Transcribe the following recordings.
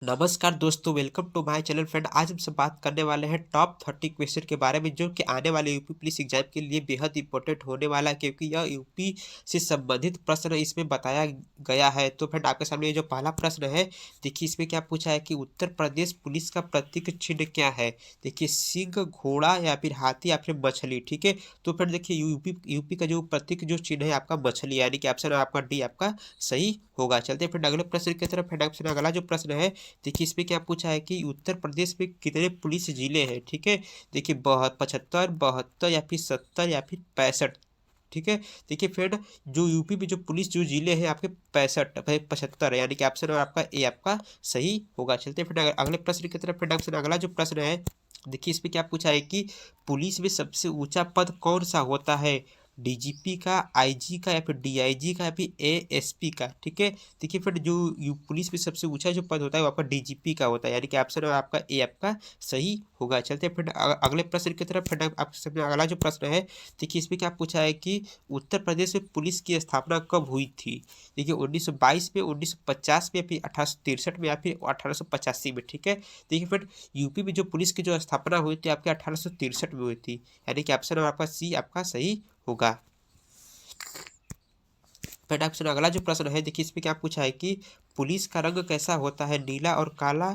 नमस्कार दोस्तों, welcome to my channel friend. आज हम सब बात करने वाले हैं टॉप 30 क्वेश्चन के बारे में, जो कि आने वाले यूपी पुलिस एग्जाम के लिए बेहद इंपॉर्टेंट होने वाला है, क्योंकि यह यूपी से संबंधित प्रश्न इसमें बताया गया है। तो फ्रेंड, आपके सामने ये जो पहला प्रश्न है, देखिए इसमें क्या पूछा है कि उत्तर प्रदेश पुलिस का प्रतीक चिन्ह क्या है। देखिए, सिंह, घोड़ा या फिर हाथी या फिर मछली। ठीक है, तो फ्रेंड देखिए यूपी का जो प्रतीक जो चिन्ह है आपका मछली, यानी कि ऑप्शन आपका डी आपका सही होगा। चलते हैं फ्रेंड अगले प्रश्न की तरफ। फ्रेंड ऑप्शन अगला जो प्रश्न है, देखिए इसमें क्या पूछा है कि उत्तर प्रदेश में कितने पुलिस जिले हैं। ठीक है, देखिए 75, 72 या फिर 70 या फिर 65। ठीक है, देखिए फ्रेंड, जो यूपी में जो पुलिस जो जिले हैं आपके 65 75 है, यानी कि ऑप्शन आपका ए आपका सही होगा। चलते हैं फिर अगले प्रश्न की तरफ। फ्रेंड ऑप्शन अगला जो प्रश्न है, देखिए इसमें क्या पूछा है कि पुलिस में सबसे ऊंचा पद कौन सा होता है। डीजीपी का, आईजी का या फिर डीआईजी का या फिर एएसपी का। ठीक है, देखिए फिर जो पुलिस में सबसे ऊंचा जो पद होता है वो आपका डीजीपी का होता है, यानी कि ऑप्शन आपका ए आपका सही होगा। चलते हैं फिर अगले प्रश्न की तरफ। फिर आपके सामने अगला जो प्रश्न है, देखिए इसमें क्या पूछा है कि उत्तर प्रदेश में पुलिस की स्थापना कब हुई थी। देखिए 1922 में, 1950 में, या फिर 1863 में, या फिर 1885 में। ठीक है, देखिए फिर यूपी में जो पुलिस की जो स्थापना हुई थी आपके 1863 में हुई थी, यानी कि ऑप्शन आपका सी आपका सही होगा। फिर ऑप्शन अगला जो प्रश्न है, देखिए इसमें क्या पूछा है कि पुलिस का रंग कैसा होता है। नीला और काला,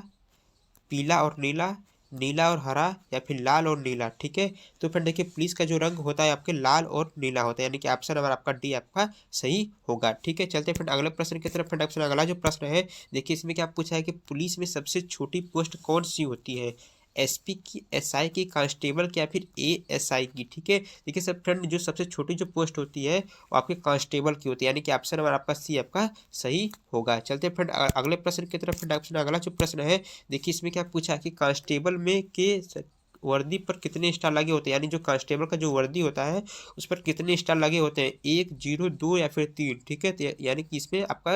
पीला और नीला, नीला और हरा या फिर लाल और नीला। ठीक है, तो फिर देखिए पुलिस का जो रंग होता है आपके लाल और नीला होता है, यानी कि ऑप्शन नंबर आपका डी आपका सही होगा। ठीक है, चलते फिर अगले प्रश्न की तरफ। फिर ऑप्शन अगला जो प्रश्न है, देखिए इसमें क्या पूछा है कि पुलिस में सबसे छोटी पोस्ट कौन सी होती है। एसपी की, एसआई की, कांस्टेबल की या फिर एएसआई की। ठीक है, देखिए सब फ्रेंड, जो सबसे छोटी जो पोस्ट होती है वो आपके कांस्टेबल की होती है, यानी कि ऑप्शन नंबर आपका सी आपका सही होगा। चलते फ्रेंड अगले प्रश्न की तरफ। फ्रेंड ऑप्शन अगला जो प्रश्न है, देखिए इसमें क्या पूछा है कि कांस्टेबल में के वर्दी पर कितने स्टार लगे होते हैं, यानी जो कांस्टेबल का जो वर्दी होता है उस पर कितने स्टार लगे होते हैं। 1, 0, 2 या फिर 3। ठीक है, तो यानी कि इसमें आपका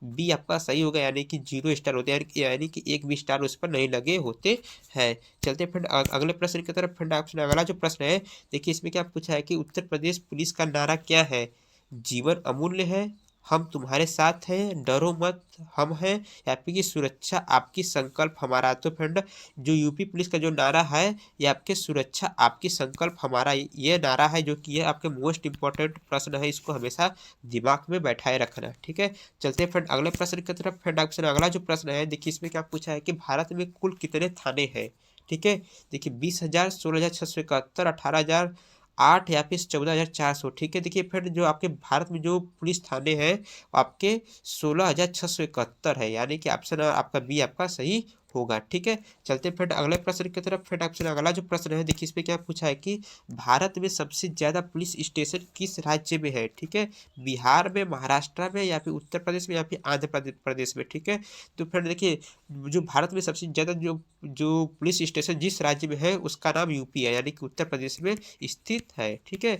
बी आपका सही होगा, यानी कि 0 स्टार होते हैं, यानी कि एक भी स्टार उस पर नहीं लगे होते हैं। चलते फ्रेंड अगले प्रश्न की तरफ। फ्रेंड ऑप्शन अगला जो प्रश्न है, देखिए इसमें क्या पूछा है कि उत्तर प्रदेश पुलिस का नारा क्या है। जीवन अमूल्य है, हम तुम्हारे साथ हैं, डरो मत, हम हैं, या फिर की सुरक्षा आपकी संकल्प हमारा। तो फ्रेंड, जो यूपी पुलिस का जो नारा है ये आपके सुरक्षा आपकी संकल्प हमारा, ये नारा है, जो कि ये आपके मोस्ट इंपॉर्टेंट प्रश्न है, इसको हमेशा दिमाग में बैठाए रखना। ठीक है, चलते हैं फ्रेंड अगले प्रश्न की तरफ। फ्रेंड ऑप्शन अगला जो प्रश्न है, देखिए इसमें क्या पूछा है कि भारत में कुल कितने थाने हैं। ठीक है, देखिए 20,000, 16,671, 18,008 या फिर 14,400। ठीक है, देखिए फिर जो आपके भारत में जो पुलिस थाने हैं आपके 16,671 है, यानी कि ऑप्शन आपका बी आपका सही होगा। ठीक है, चलते फिर अगले प्रश्न की तरफ। फिर ऑप्शन अगला जो प्रश्न है, देखिए इसमें क्या पूछा है कि भारत में सबसे ज्यादा पुलिस स्टेशन किस राज्य में है। ठीक है, बिहार में, महाराष्ट्र में, या फिर उत्तर प्रदेश में, या फिर आंध्र प्रदेश में। ठीक है, तो फिर देखिए जो भारत में सबसे ज्यादा जो जो पुलिस स्टेशन जिस राज्य में है उसका नाम यूपी है, यानी कि उत्तर प्रदेश में स्थित है। ठीक है,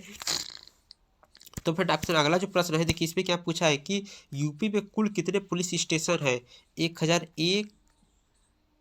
तो फिर ऑप्शन अगला जो प्रश्न है, देखिए इसमें क्या पूछा है कि यूपी में कुल कितने पुलिस स्टेशन है। 1001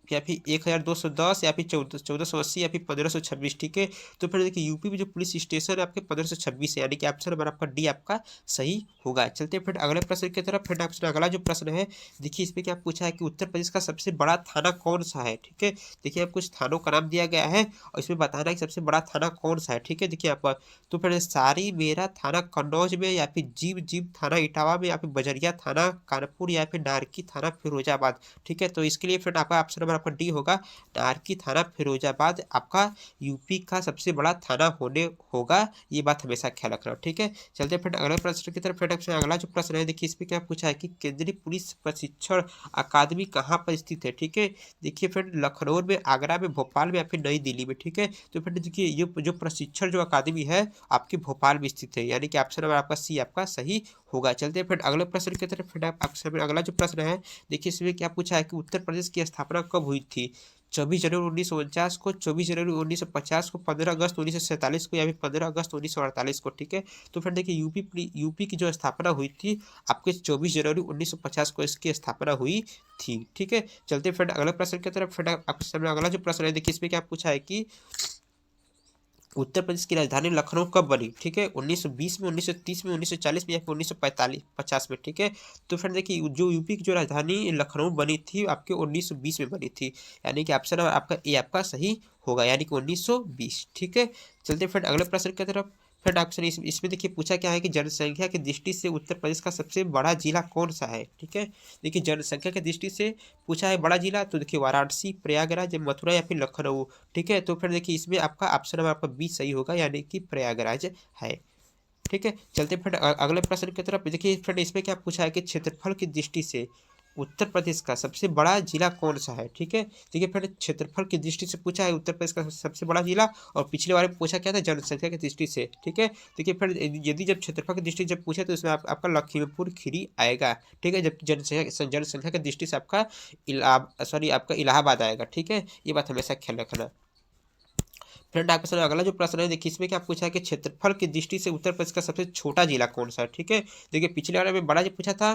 या फिर 1210 या फिर 1480 या फिर 1526। ठीक है, तो फिर देखिए यूपी में जो पुलिस स्टेशन है आपके 1526 है, यानी कि ऑप्शन नंबर आपका डी आपका सही होगा। चलते हैं फिर अगले प्रश्न की तरफ। फिर ऑप्शन अगला जो प्रश्न है, देखिए इसमें क्या पूछा है कि उत्तर प्रदेश का सबसे बड़ा थाना कौन सा है। ठीक है, देखिए आप कुछ थानों का नाम दिया गया है और इसमें बताना है कि सबसे बड़ा थाना कौन सा है। ठीक है, देखिए आप, तो फिर सारी मेरा थाना कन्नौज में, या फिर जीव जीव थाना इटावा में, या फिर बजरिया थाना कानपुर, या फिर नारकी थाना फिरोजाबाद। ठीक है, तो इसके लिए फिर आपका ऑप्शन नंबर आपका डी होगा, नारकी थाना फिरोजाबाद आपका यूपी का सबसे बड़ा थाना होने होगा। ये बात हमेशा ख्याल रखना। ठीक है, चलते फिर अगले प्रश्न की तरफ। फिर अगला जो प्रश्न है, देखिए इसमें क्या पूछा है कि केंद्रीय पुलिस प्रशिक्षण अकादमी कहाँ पर स्थित है। ठीक है, देखिए फिर लखनऊ में, आगरा में, भोपाल में, या फिर नई दिल्ली में। ठीक है, तो फिर देखिए ये जो प्रशिक्षण जो अकादमी है आपकी भोपाल में स्थित है, यानी कि ऑप्शन नंबर आपका सी आपका सही होगा। चलते हैं फिर अगले प्रश्न की तरफ। फिर आपसे अगला जो प्रश्न है, देखिए इसमें क्या पूछा है कि उत्तर प्रदेश की स्थापना कब हुई थी। 24 जनवरी 1949 को, 24 जनवरी 1950 को, 15 अगस्त 1947 को, या फिर 15 अगस्त 1948 को। ठीक है, तो फिर देखिए यूपी की जो स्थापना हुई थी आपके 24 जनवरी 1950 को इसकी स्थापना हुई थी। ठीक है, चलते फिर अगले प्रश्न की तरफ। फिर आपके सामने अगला जो प्रश्न है, देखिए इसमें क्या पूछा है कि उत्तर प्रदेश की राजधानी लखनऊ कब बनी? ठीक है, 1920 में, 1930 में, 1940 में या फिर 1945 50 में। ठीक है, तो फ्रेंड देखिए जो यूपी की जो राजधानी लखनऊ बनी थी आपके 1920 में बनी थी, यानी कि ऑप्शन आपका ए आपका सही होगा, यानी कि 1920। ठीक है, चलते फ्रेंड अगले प्रश्न की तरफ। फ्रेंड ऑप्शन इसमें देखिए पूछा क्या है कि जनसंख्या की दृष्टि से उत्तर प्रदेश का सबसे बड़ा जिला कौन सा है? ठीक है, देखिए जनसंख्या की दृष्टि से पूछा है बड़ा जिला, तो देखिए वाराणसी, प्रयागराज, मथुरा या फिर लखनऊ। ठीक है, तो फिर देखिए इसमें आपका ऑप्शन नंबर आपका बी सही होगा, यानी कि प्रयागराज है। ठीक है, चलते फ्रेंड अगले प्रश्न की तरफ। देखिए फ्रेंड इसमें क्या पूछा है कि क्षेत्रफल की दृष्टि से उत्तर प्रदेश का सबसे बड़ा जिला कौन सा है? ठीक है, देखिए फ्रेंड क्षेत्रफल की दृष्टि से पूछा है उत्तर प्रदेश का सबसे बड़ा जिला, और पिछले बार में पूछा क्या था? जनसंख्या की दृष्टि से। ठीक है, देखिए फ्रेंड यदि जब क्षेत्रफल की दृष्टि जब पूछे तो इसमें आपका लखीमपुर खीरी आएगा। ठीक है, जब जनसंख्या की दृष्टि से आपका आपका इलाहाबाद आएगा। ठीक है, ये बात हमेशा ख्याल रखना। फ्रेंड आपके सामने अगला जो प्रश्न है, देखिए इसमें क्या पूछा है कि क्षेत्रफल की दृष्टि से उत्तर प्रदेश का सबसे छोटा जिला कौन सा है? ठीक है, देखिए पिछले वाले में बड़ा जो पूछा था,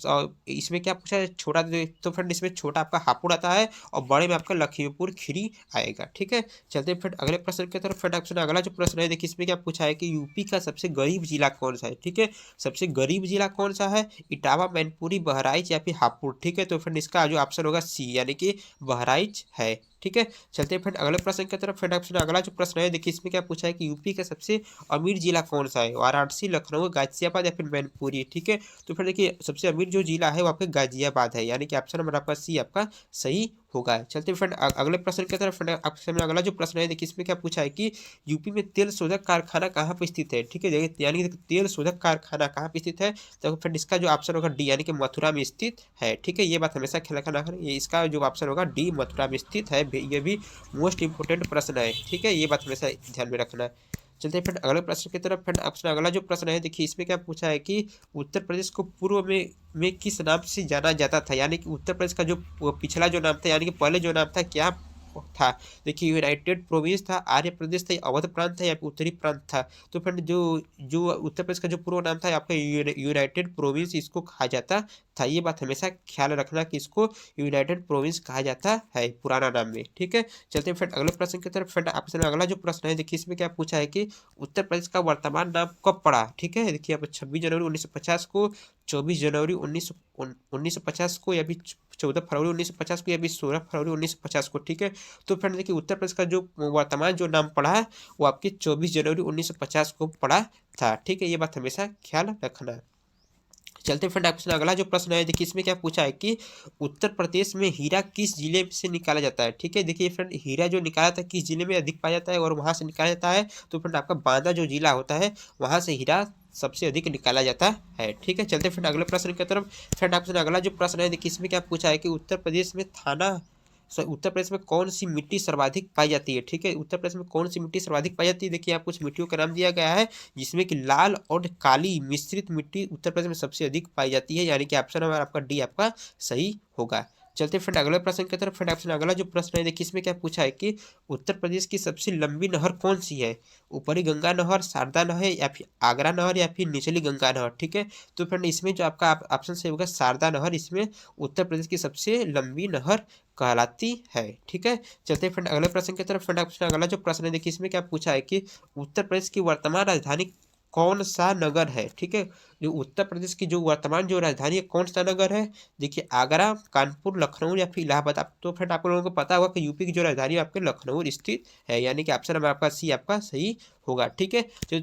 और इसमें क्या पूछा है? छोटा। तो फ्रेंड इसमें छोटा आपका हापुड़ आता है और बड़े में आपका लखीमपुर खीरी आएगा। ठीक है, चलते हैं फ्रेंड अगले प्रश्न की तरफ। फ्रेंड आपसे अगला जो प्रश्न है, देखिए इसमें क्या पूछा है कि यूपी का सबसे गरीब जिला कौन सा है? ठीक है, सबसे गरीब जिला कौन सा है? इटावा, मैनपुरी, बहराइच या फिर हापुड़। ठीक है, तो फ्रेंड इसका जो ऑप्शन होगा सी, यानी कि बहराइच है। ठीक है, चलते हैं फ्रेंड अगले प्रश्न की तरफ। फ्रेंड आपसे अगला जो प्रश्न है, देखिए इसमें क्या पूछा है कि यूपी का सबसे अमीर जिला कौन सा है? वाराणसी, लखनऊ, गाजियाबाद या फिर मैनपुरी। ठीक है, तो फिर देखिए सबसे अमीर जो जिला है वो आपका गाजियाबाद है, यानी कि ऑप्शन नंबर आपका सी आपका सही होगा। चलते हैं फ्रेंड अगले प्रश्न की तरफ। फ्रेंड आपके सामने अगला जो प्रश्न है, देखिए इसमें क्या पूछा है कि यूपी में तेल शोधक कारखाना कहाँ पर स्थित है? ठीक है, देखिए यानी कि तेल शोधक कारखाना कहाँ पर स्थित है? तो फ्रेंड इसका जो ऑप्शन होगा डी, यानी कि मथुरा में स्थित है। ठीक है, ये बात हमेशा ख्याल रखना है, ये इसका जो ऑप्शन होगा डी, मथुरा में स्थित है। ये भी मोस्ट इंपोर्टेंट प्रश्न है। ठीक है, ये बात हमेशा ध्यान में रखना है। चलते हैं फिर अगले प्रश्न की तरफ। फिर आपसे अगला जो प्रश्न है, देखिए इसमें क्या पूछा है कि उत्तर प्रदेश को पूर्व में किस नाम से जाना जाता था? यानी कि उत्तर प्रदेश का जो पिछला जो नाम था, यानी कि पहले जो नाम था क्या था? देखिए यूनाइटेड प्रोविंस था, आर्य प्रदेश था, अवध प्रांत था या उत्तरी प्रांत था? तो फ्रेंड जो जो उत्तर प्रदेश का जो पूर्व नाम था आपका यूनाइटेड प्रोविंस इसको कहा जाता था। ये बात हमेशा ख्याल रखना कि इसको यूनाइटेड प्रोविंस कहा जाता है पुराना नाम में। ठीक है, चलते हैं फ्रेंड अगले प्रश्न की तरफ। फ्रेंड आपसे अगला जो प्रश्न है, देखिए इसमें क्या पूछा है कि उत्तर प्रदेश का वर्तमान नाम कब पड़ा? ठीक है, देखिए आप 26 जनवरी 1950 को, 24 जनवरी 1950 को, या फिर 14 फरवरी 1950 को, या फिर 16 फरवरी 1950 को। ठीक है, तो फ्रेंड देखिए उत्तर प्रदेश का जो वर्तमान जो नाम पड़ा है वो आपके 24 जनवरी 1950 को पड़ा था। ठीक है, ये बात हमेशा ख्याल रखना। चलते फ्रेंड आपसे अगला जो प्रश्न है, देखिए इसमें क्या पूछा है कि उत्तर प्रदेश में हीरा किस जिले से निकाला जाता है? ठीक है, देखिए फ्रेंड हीरा जो निकाला था किस जिले में अधिक पाया जाता है और वहां से निकाला जाता है? तो फ्रेंड आपका बांदा जो जिला होता है वहां से हीरा सबसे अधिक निकाला जाता है। ठीक है, चलते फ्रेंड अगले प्रश्न की तरफ। फ्रेंड आपसे अगला जो प्रश्न है, देखिए इसमें क्या पूछा है कि उत्तर प्रदेश में उत्तर प्रदेश में कौन सी मिट्टी सर्वाधिक पाई जाती है? ठीक है, उत्तर प्रदेश में कौन सी मिट्टी सर्वाधिक पाई जाती है? देखिए आप कुछ मिट्टियों का नाम दिया गया है, जिसमें कि लाल और काली मिश्रित मिट्टी उत्तर प्रदेश में सबसे अधिक पाई जाती है, यानी कि ऑप्शन नंबर आपका डी आपका सही होगा। चलते फ्रेंड अगले प्रश्न की तरफ। फ्रेंड ऑप्शन अगला जो प्रश्न है, देखिए इसमें क्या पूछा है कि उत्तर प्रदेश की सबसे लंबी नहर कौन सी है? ऊपरी गंगा नहर, शारदा नहर या फिर आगरा नहर या फिर निचली गंगा नहर? ठीक है, तो फ्रेंड इसमें जो आपका ऑप्शन सही होगा शारदा नहर, इसमें उत्तर प्रदेश की सबसे लंबी नहर कहलाती है। ठीक है, चलते फ्रेंड अगले प्रश्न की तरफ। फ्रेंड ऑप्शन अगला जो प्रश्न है, देखिए इसमें क्या पूछा है कि उत्तर प्रदेश की वर्तमान राजधानी कौन सा नगर है? ठीक है, जो उत्तर प्रदेश की जो वर्तमान जो राजधानी है कौन सा नगर है? देखिए आगरा, कानपुर, लखनऊ या फिर इलाहाबाद। आप तो फ्रेंड आप लोगों को पता होगा कि यूपी की जो राजधानी है आपके लखनऊ स्थित है, यानी कि ऑप्शन नंबर आपका सी आपका सही होगा। ठीक है, जो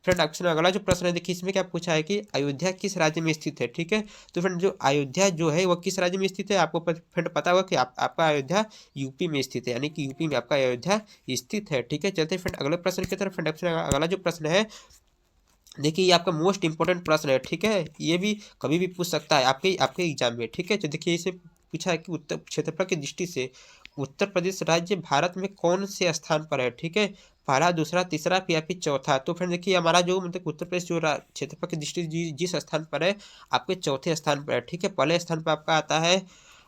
फ्रेंड ऑप्शन अगला जो प्रश्न है, देखिए इसमें क्या पूछा है कि अयोध्या किस राज्य में स्थित है? ठीक है, तो फ्रेंड जो अयोध्या जो है वो किस राज्य में स्थित है? आपको फ्रेंड पता होगा कि आपका अयोध्या यूपी में स्थित है, यानी कि यूपी में आपका अयोध्या स्थित है। ठीक है, चलते फ्रेंड अगले प्रश्न की तरफ। फ्रेंड ऑप्शन अगला जो प्रश्न है, देखिए ये आपका मोस्ट इंपॉर्टेंट प्रश्न है। ठीक है, ये भी कभी भी पूछ सकता है आपके आपके एग्जाम में। ठीक है, तो देखिए इसे पूछा है कि उत्तर क्षेत्रफल की दृष्टि से उत्तर प्रदेश राज्य भारत में कौन से स्थान पर है? ठीक है, पहला, दूसरा, तीसरा या फिर चौथा? तो फ्रेंड देखिए हमारा जो मतलब उत्तर प्रदेश जो क्षेत्रफल की दृष्टि जिस स्थान पर है आपके चौथे स्थान पर है। ठीक है, पहले स्थान पर आपका आता है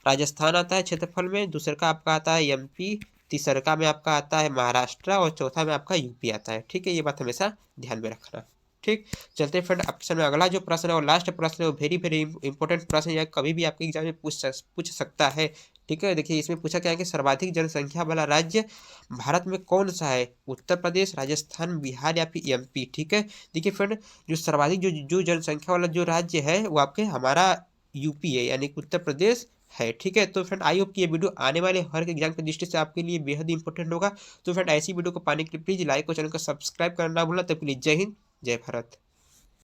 राजस्थान आता है क्षेत्रफल में, दूसरे का आपका आता है एमपी, तीसरा में आपका आता है महाराष्ट्र और चौथा में आपका यूपी आता है। ठीक है, ये बात हमेशा ध्यान में रखना। ठीक, चलते फ्रेंड आपके सामने अगला जो प्रश्न है और लास्ट प्रश्न है, वो वेरी वेरी इंपॉर्टेंट प्रश्न है, कभी भी आपके एग्जाम में पूछ सकता है। ठीक है। देखिए इसमें पूछा क्या है कि सर्वाधिक जनसंख्या वाला राज्य भारत में कौन सा है? उत्तर प्रदेश, राजस्थान, बिहार या फिर एमपी। ठीक है। देखिए फ्रेंड, जो सर्वाधिक जो जनसंख्या वाला जो राज्य है वो आपके हमारा यूपी है, यानी कि उत्तर प्रदेश है। ठीक है। तो फ्रेंड आई होप कि ये वीडियो आने वाले हर एक एग्जाम की दृष्टि से आपके लिए बेहद इंपॉर्टेंट होगा। तो फ्रेंड ऐसी वीडियो को पाने के लिए प्लीज लाइक और चैनल को सब्सक्राइब करना ना भूलना। तो प्लीज जय हिंद, जय भारत।